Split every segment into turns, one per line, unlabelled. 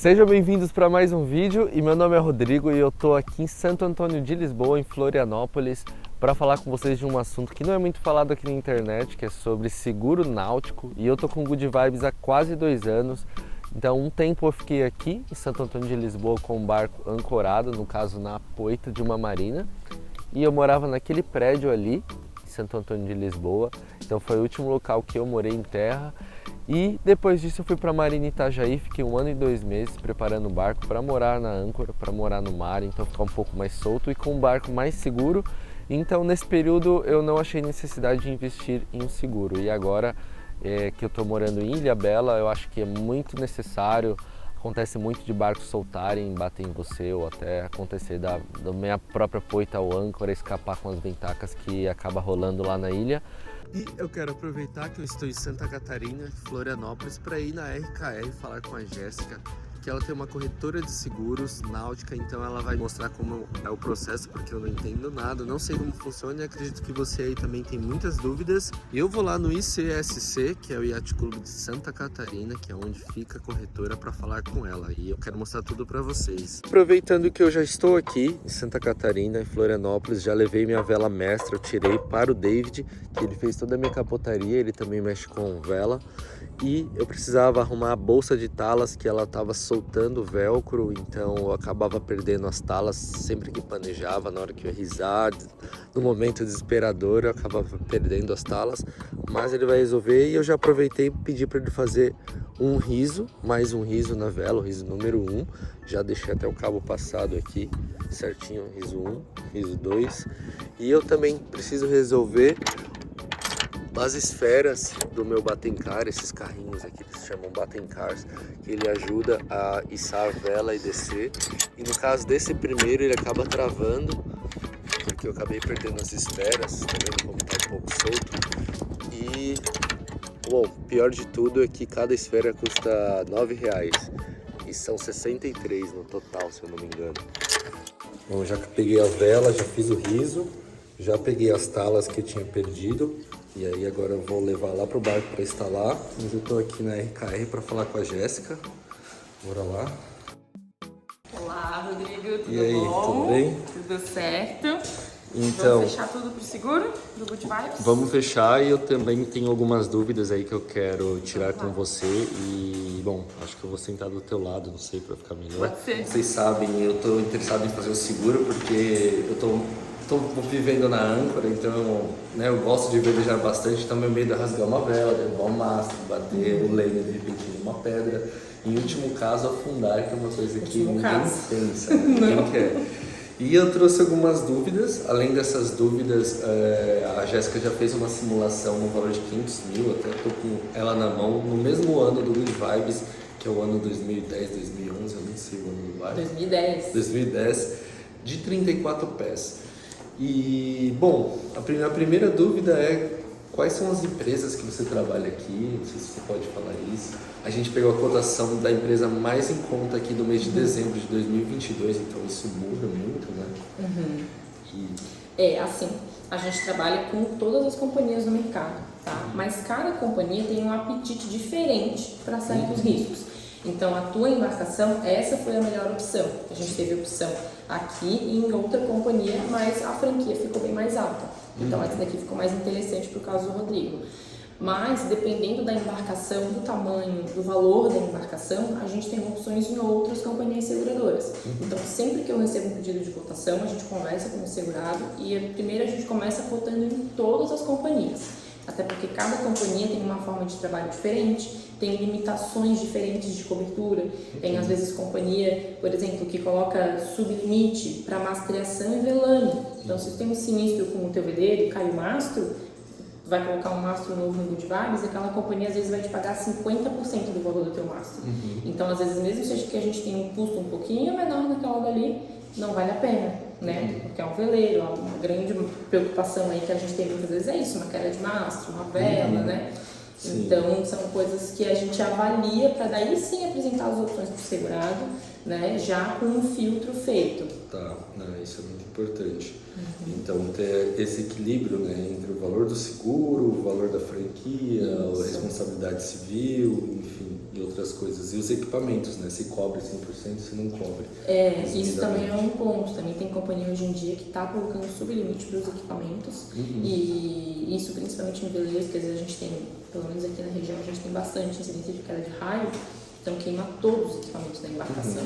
Sejam bem-vindos para mais um vídeo e meu nome é Rodrigo e eu estou aqui em Santo Antônio de Lisboa, em Florianópolis, para falar com vocês de um assunto que não é muito falado aqui na internet, que é sobre seguro náutico. E eu estou com Good Vibes há quase 2 anos, então um tempo eu fiquei aqui em Santo Antônio de Lisboa com um barco ancorado, no caso na poita de uma marina, e eu morava naquele prédio ali, em Santo Antônio de Lisboa, então foi o último local que eu morei em terra. E depois disso eu fui para a Marina Itajaí, fiquei 1 ano e 2 meses preparando o barco para morar na âncora, para morar no mar, então ficar um pouco mais solto e com um barco mais seguro. Então nesse período eu não achei necessidade de investir em um seguro. E agora que eu estou morando em Ilhabela, eu acho que é muito necessário. Acontece muito de barcos soltarem, bater em você ou até acontecer da minha própria poita ou âncora escapar com as ventacas que acaba rolando lá na ilha. E eu quero aproveitar que eu estou em Santa Catarina, Florianópolis, para ir na RKR falar com a Jéssica, que ela tem uma corretora de seguros náutica, então ela vai mostrar como é o processo, porque eu não entendo nada, não sei como funciona e acredito que você aí também tem muitas dúvidas. Eu vou lá no ICSC, que é o Yacht Clube de Santa Catarina, que é onde fica a corretora, para falar com ela, e eu quero mostrar tudo para vocês. Aproveitando que eu já estou aqui em Santa Catarina, em Florianópolis, já levei minha vela mestra, eu tirei para o David, que ele fez toda a minha capotaria, ele também mexe com vela. E eu precisava arrumar a bolsa de talas, que ela estava soltando o velcro, então eu acabava perdendo as talas sempre que planejava, na hora que eu ia risar, no momento desesperador eu acabava perdendo as talas, mas ele vai resolver. E eu já aproveitei e pedi para ele fazer um riso, mais um riso na vela, o riso número 1, já deixei até o cabo passado aqui certinho, riso 1, riso 2, e eu também preciso resolver as esferas do meu Batencar, esses carrinhos aqui que se chamam Batencars, que ele ajuda a içar a vela e descer. E no caso desse primeiro ele acaba travando, porque eu acabei perdendo as esferas, tá vendo como tá um pouco solto. E, bom, pior de tudo é que cada esfera custa R$9, e são 63 no total, se eu não me engano. Bom, já peguei a vela, já fiz o riso, já peguei as talas que eu tinha perdido. E aí agora eu vou levar lá pro barco para instalar. Mas eu tô aqui na RKR para falar com a Jéssica. Bora lá.
Olá, Rodrigo, tudo
E aí,
bom?
tudo bem?
Tudo certo.
Então,
vamos fechar tudo pro seguro do Good Vibes?
vamos fechar, e eu também tenho algumas dúvidas aí que eu quero tirar com você. E, bom, acho que eu vou sentar do teu lado, não sei, para ficar melhor.
Pode ser.
Vocês sabem, eu tô interessado em fazer o seguro porque eu tô vivendo na âncora, então, né, eu gosto de velejar bastante, então meu medo é rasgar uma vela, derrubar um mastro, bater o leme de repente numa pedra. Em último caso, afundar, que é uma coisa que ninguém pensa, ninguém quer. E eu trouxe algumas dúvidas. Além dessas dúvidas, a Jéssica já fez uma simulação no valor de 500 mil, até estou com ela na mão, no mesmo ano do Good Vibes, que é o ano 2010, 2011, eu nem sei o ano do barco. 2010, de 34 pés. E, bom, a primeira dúvida é quais são as empresas que você trabalha aqui, não sei se você pode falar isso. A gente pegou a cotação da empresa mais em conta aqui do mês de dezembro de 2022, então isso muda muito, né?
Assim, a gente trabalha com todas as companhias do mercado, tá? Mas cada companhia tem um apetite diferente para certos riscos. Então, a tua embarcação, essa foi a melhor opção. A gente teve opção aqui e em outra companhia, mas a franquia ficou bem mais alta. Então, essa daqui ficou mais interessante para o caso do Rodrigo. Mas, dependendo da embarcação, do tamanho, do valor da embarcação, a gente tem opções em outras companhias seguradoras. Então, sempre que eu recebo um pedido de cotação, a gente conversa com o segurado e primeiro a gente começa cotando em todas as companhias. Até porque cada companhia tem uma forma de trabalho diferente, tem limitações diferentes de cobertura. Tem, às vezes, companhia, por exemplo, que coloca sublimite para mastreação e velame. Então, se tem um sinistro com o teu veleiro e cai o mastro, vai colocar um mastro novo no Good Vibes, aquela companhia, às vezes, vai te pagar 50% do valor do teu mastro. Então, às vezes, mesmo que a gente tenha um custo um pouquinho menor naquela dali, não vale a pena, né? Porque é um veleiro, uma grande preocupação aí que a gente tem muitas vezes é isso, uma queda de mastro, uma vela, né?
Sim.
Então, são coisas que a gente avalia para daí sim apresentar as opções para o segurado, né, já com um filtro feito.
Tá, não, isso é muito importante. Então, ter esse equilíbrio, né, entre o valor do seguro, o valor da franquia, a responsabilidade civil, enfim, e outras coisas. E os equipamentos, né, se cobre 100%, se não cobre.
Isso também é um ponto. Também tem companhia hoje em dia que está colocando sublimite para os equipamentos. E isso principalmente em veleiros, que às vezes a gente tem, pelo menos aqui na região, a gente tem bastante incidência de queda de raio, então queima todos os equipamentos da embarcação.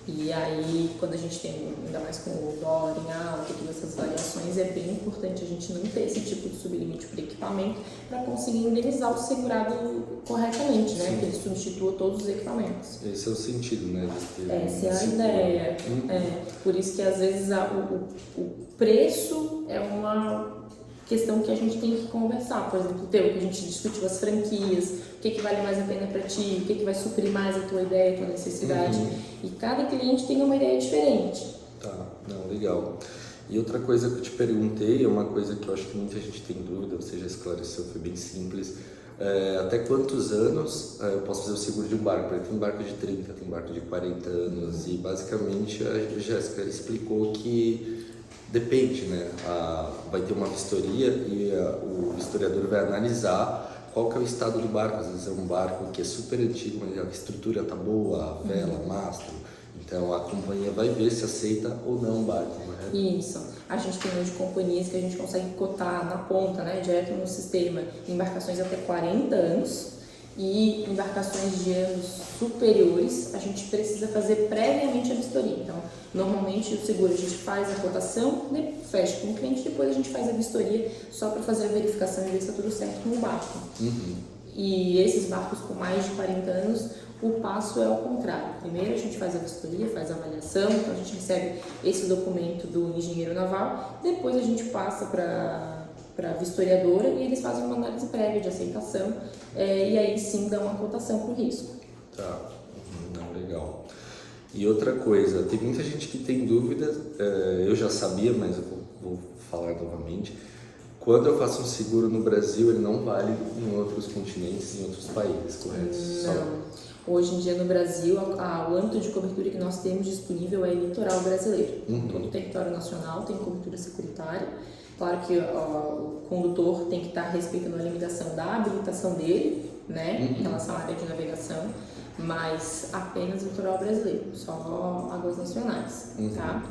E aí, quando a gente tem, ainda mais com o dólar em alta e todas essas variações, é bem importante a gente não ter esse tipo de sublimite para equipamento para conseguir indenizar o segurado corretamente, né? Que ele substitua todos os equipamentos.
Esse é o sentido, né?
Essa é a ideia. Por isso que às vezes o preço é uma questão que a gente tem que conversar. Por exemplo, que a gente discutiu as franquias, o que vale mais a pena para ti, o que vai suprir mais a tua ideia, a tua necessidade. E cada cliente tem uma ideia diferente.
Tá, não, legal. E outra coisa que eu te perguntei, é uma coisa que eu acho que muita gente tem dúvida, você já esclareceu, foi bem simples. Até quantos anos eu posso fazer o seguro de um barco? Tem barco de 30, tem barco de 40 anos. E basicamente a Jéssica explicou que depende, né? Vai ter uma vistoria e o historiador vai analisar qual que é o estado do barco. Às vezes é um barco que é super antigo, mas a estrutura tá boa, a vela, mastro. Então a companhia vai ver se aceita ou não o barco, né?
Isso. A gente tem hoje companhias que a gente consegue cotar na ponta, né, direto no sistema, embarcações até 40 anos. E embarcações de anos superiores, a gente precisa fazer previamente a vistoria. Então, normalmente o seguro a gente faz a cotação, fecha com o cliente, depois a gente faz a vistoria só para fazer a verificação e ver se está tudo certo no barco. E esses barcos com mais de 40 anos, o passo é ao contrário. Primeiro a gente faz a vistoria, faz a avaliação, então a gente recebe esse documento do engenheiro naval, depois a gente passa para a vistoriadora e eles fazem uma análise prévia de aceitação e aí sim dão uma cotação para o risco.
Tá, não, legal. E outra coisa, tem muita gente que tem dúvidas, eu já sabia, mas eu vou falar novamente. Quando eu faço um seguro no Brasil, ele não vale em outros continentes, em outros países, correto?
Não. Hoje em dia no Brasil, o âmbito de cobertura que nós temos disponível é litoral brasileiro. Todo o território nacional tem cobertura securitária. Claro que o condutor tem que estar respeitando a limitação da habilitação dele, né, em relação à área de navegação, mas apenas o litoral brasileiro, só águas nacionais, tá?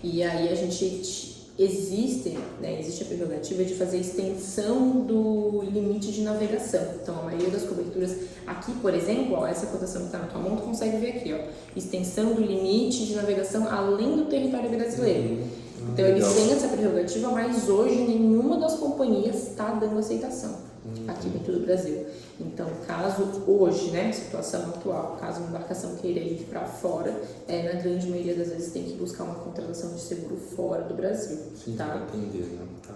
E aí a gente existe a prerrogativa de fazer extensão do limite de navegação. Então, a maioria das coberturas aqui, por exemplo, essa cotação que está na tua mão, tu consegue ver aqui, extensão do limite de navegação além do território brasileiro. Então, eles têm essa prerrogativa, mas hoje nenhuma das companhias está dando aceitação aqui dentro do Brasil. Então, caso hoje, né, situação atual, caso uma embarcação queira ir para fora, na grande maioria das vezes tem que buscar uma contratação de seguro fora do Brasil.
Sim,
tá?
Para atender, né? Tá.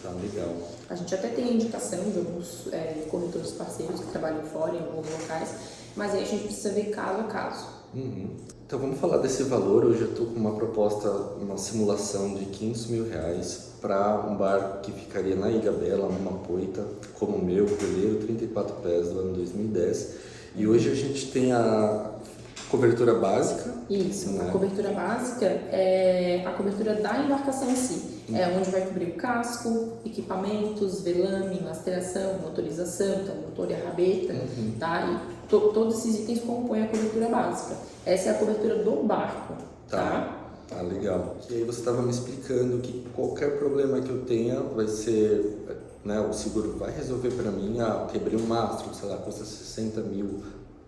Tá, legal.
A gente até tem a indicação de alguns corretores parceiros que trabalham fora, em alguns locais, mas aí a gente precisa ver caso a caso.
Então vamos falar desse valor. Hoje eu estou com uma proposta, uma simulação de R$500 mil para um barco que ficaria na Ilha Bela, numa poita, como o meu, veleiro, 34 pés do ano 2010. E hoje a gente tem a cobertura básica.
Isso,
né?
A cobertura básica é a cobertura da embarcação em si. É onde vai cobrir o casco, equipamentos, velame, mastreação, motorização, então motor e a rabeta, tá? E todos esses itens compõem a cobertura básica. Essa é a cobertura do barco, tá?
Ah, legal. E aí você estava me explicando que qualquer problema que eu tenha vai ser, né, o seguro vai resolver para mim. Quebrei um mastro, sei lá, custa 60 mil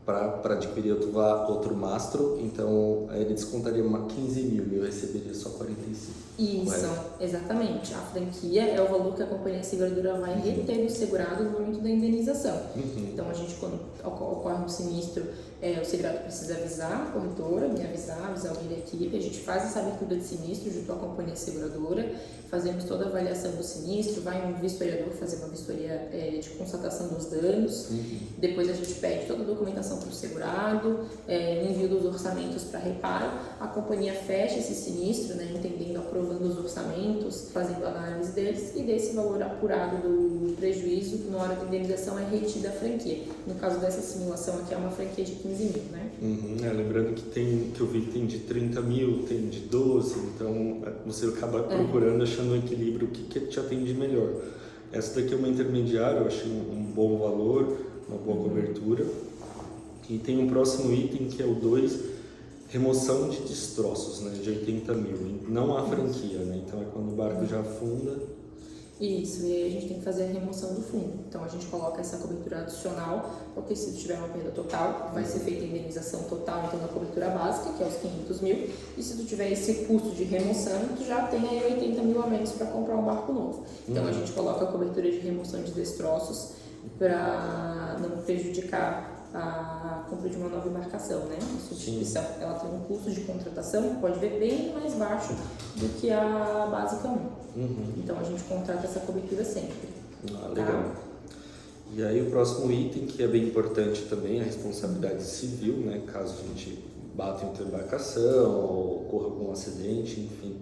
para adquirir outro mastro, então ele descontaria 15 mil e eu receberia só 45.
Isso,
correto?
Exatamente. A franquia é o valor que a companhia seguradora vai reter do segurado no momento da indenização. Então, a gente, quando ocorre um sinistro, o segurado precisa avisar a corretora, me avisar alguém da equipe, a gente faz essa abertura de sinistro junto à companhia seguradora, fazemos toda a avaliação do sinistro, vai um vistoriador fazer uma vistoria de constatação dos danos, depois a gente pede toda a documentação informação para o segurado, envio dos orçamentos para reparo, a companhia fecha esse sinistro, né, entendendo, aprovando os orçamentos, fazendo a análise deles, e desse valor apurado do prejuízo, na hora da indenização, é retida a franquia. No caso dessa simulação aqui, é uma franquia de 15 mil, né?
Lembrando que eu vi que tem de 30 mil, tem de 12, então você acaba procurando, achando um equilíbrio, o que te atende melhor. Essa daqui é uma intermediária, eu achei um bom valor, uma boa cobertura. E tem um próximo item que é o 2, remoção de destroços, né, de 80 mil. Não há franquia, né? Então é quando o barco já afunda.
Isso, e aí a gente tem que fazer a remoção do fundo. Então a gente coloca essa cobertura adicional, porque se tiver uma perda total, vai ser feita a indenização total, então da cobertura básica, que é os 500 mil, e se tu tiver esse custo de remoção, tu já tem aí 80 mil a menos para comprar um barco novo. Então a gente coloca a cobertura de remoção de destroços para não prejudicar a compra de uma nova embarcação, né? A substituição. Ela tem um custo de contratação, pode ver, bem mais baixo do que a básica 1. Então a gente contrata essa cobertura sempre.
Legal. Tá? E aí o próximo item, que é bem importante também, é a responsabilidade civil, né? Caso a gente bata em outra embarcação ou ocorra algum acidente, enfim.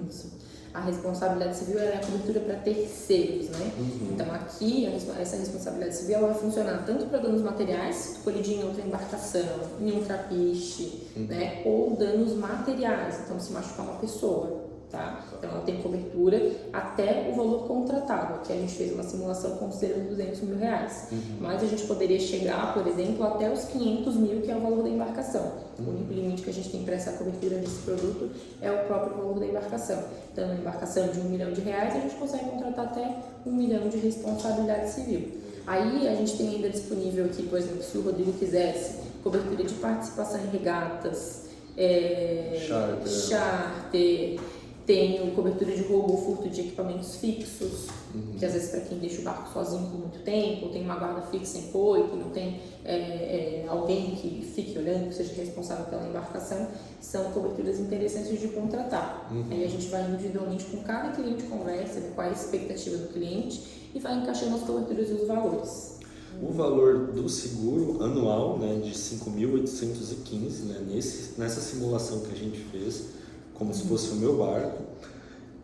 Isso. A responsabilidade civil é a cobertura para terceiros, né? Então aqui, essa responsabilidade civil ela vai funcionar tanto para danos materiais, se tu colidir em outra embarcação, em um trapiche, né? Ou danos materiais, então se machucar uma pessoa, tá? Então ela tem cobertura até o valor contratado. Aqui a gente fez uma simulação considerando 200 mil reais. Mas a gente poderia chegar, por exemplo, até os 500 mil, que é o valor da embarcação. O único limite que a gente tem para essa cobertura desse produto é o próprio valor da embarcação. Então, na embarcação de R$1 milhão, a gente consegue contratar até R$1 milhão de responsabilidade civil. Aí a gente tem ainda disponível aqui, por exemplo, se o Rodrigo quisesse, cobertura de participação em regatas, charter, tem cobertura de roubo ou furto de equipamentos fixos, que às vezes para quem deixa o barco sozinho por muito tempo, ou tem uma guarda fixa em poito, não tem alguém que fique olhando, que seja responsável pela embarcação, são coberturas interessantes de contratar. Aí a gente vai individualmente com cada cliente, conversa, vê qual é a expectativa do cliente e vai encaixando as coberturas e os valores.
O valor do seguro anual, né, de 5.815, né, nessa simulação que a gente fez, como se fosse o meu barco,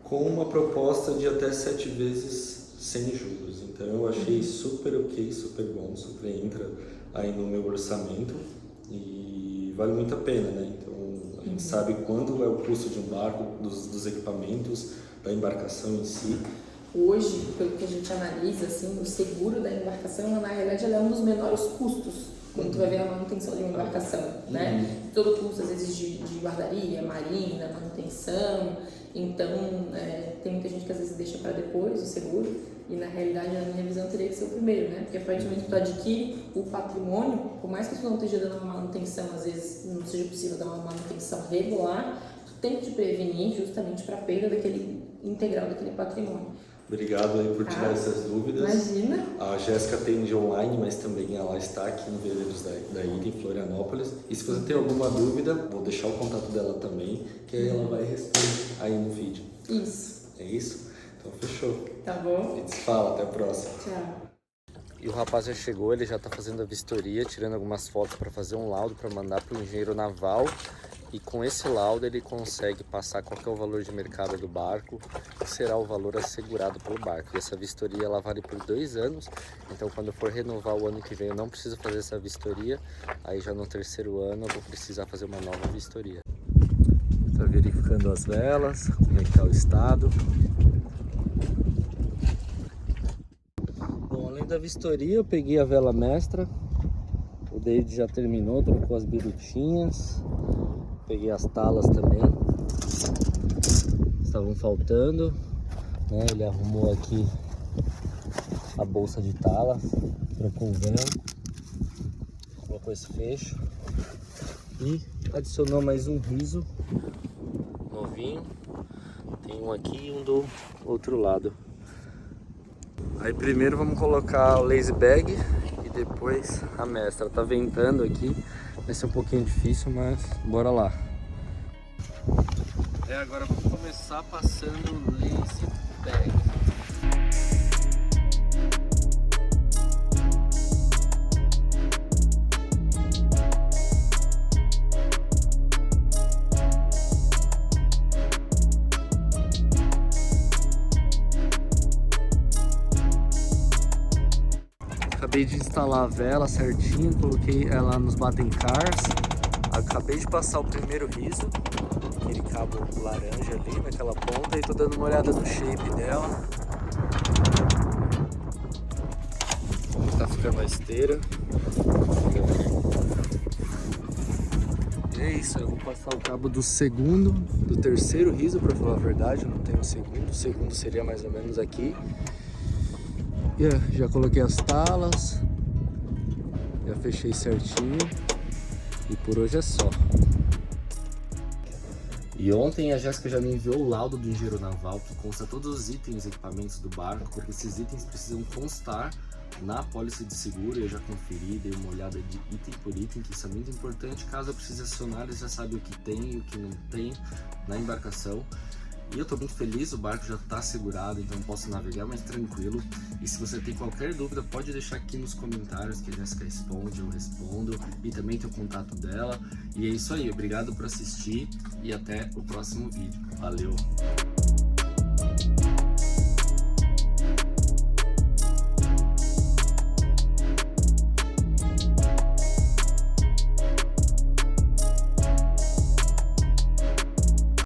com uma proposta de até 7 vezes sem juros. Então eu achei super ok, super bom, super entra aí no meu orçamento e vale muito a pena, né? Então a gente sabe quanto é o custo de um barco, dos equipamentos, da embarcação em si.
Hoje, pelo que a gente analisa, assim, o seguro da embarcação, na realidade, ela é um dos menores custos quando tu vai ver a manutenção de uma embarcação, né? Todo custo, às vezes, de guardaria, marina, manutenção. Então, tem muita gente que às vezes deixa para depois o seguro e, na realidade, na minha visão, teria que ser o primeiro, né? Porque, a partir do momento que tu adquire o patrimônio, por mais que tu não esteja dando uma manutenção, às vezes não seja possível dar uma manutenção regular, tu tem que te prevenir justamente para a perda daquele integral daquele patrimônio.
Obrigado aí por tirar essas dúvidas.
Imagina.
A Jéssica atende online, mas também ela está aqui no Veleiros da Ilha, em Florianópolis. E se você tem alguma dúvida, vou deixar o contato dela também, que aí ela vai responder aí no vídeo.
Isso.
É isso? Então fechou.
Tá bom.
A gente se fala, até a próxima.
Tchau.
E o rapaz já chegou, ele já está fazendo a vistoria, tirando algumas fotos para fazer um laudo para mandar para o engenheiro naval. E com esse laudo ele consegue passar qual que é o valor de mercado do barco, que será o valor assegurado pelo barco. E essa vistoria ela vale por 2 anos, então quando eu for renovar o ano que vem eu não preciso fazer essa vistoria, aí já no 3º ano eu vou precisar fazer uma nova vistoria. Está verificando as velas, como é que está o estado. Bom, além da vistoria eu peguei a vela mestra, o David já terminou, trocou as birutinhas. Peguei as talas também, estavam faltando, né? Ele arrumou aqui a bolsa de talas, trocou o véu, colocou esse fecho e adicionou mais um riso novinho. Tem um aqui e um do outro lado. Aí primeiro vamos colocar o lazy bag e depois a mestra. Tá ventando aqui. Vai ser um pouquinho difícil, mas bora lá. Agora vamos começar passando o lazy bag. Acabei de instalar a vela certinho, coloquei ela nos batten cars. Acabei de passar o primeiro riso, aquele cabo laranja ali naquela ponta, e tô dando uma olhada no shape dela. Como tá ficando a esteira. E é isso, eu vou passar o cabo do segundo, do terceiro riso, pra falar a verdade, eu não tenho o segundo seria mais ou menos aqui. Já coloquei as talas, já fechei certinho e por hoje é só. E ontem a Jéssica já me enviou o laudo do engenheiro naval, que consta todos os itens e equipamentos do barco, porque esses itens precisam constar na apólice de seguro. Eu já conferi, dei uma olhada de item por item, que isso é muito importante. Caso eu precise acionar, eles já sabem o que tem e o que não tem na embarcação. E eu tô muito feliz, o barco já tá segurado, então posso navegar mais tranquilo. E se você tem qualquer dúvida, pode deixar aqui nos comentários que a Jéssica responde, eu respondo. E também tem o contato dela. E é isso aí, obrigado por assistir e até o próximo vídeo. Valeu!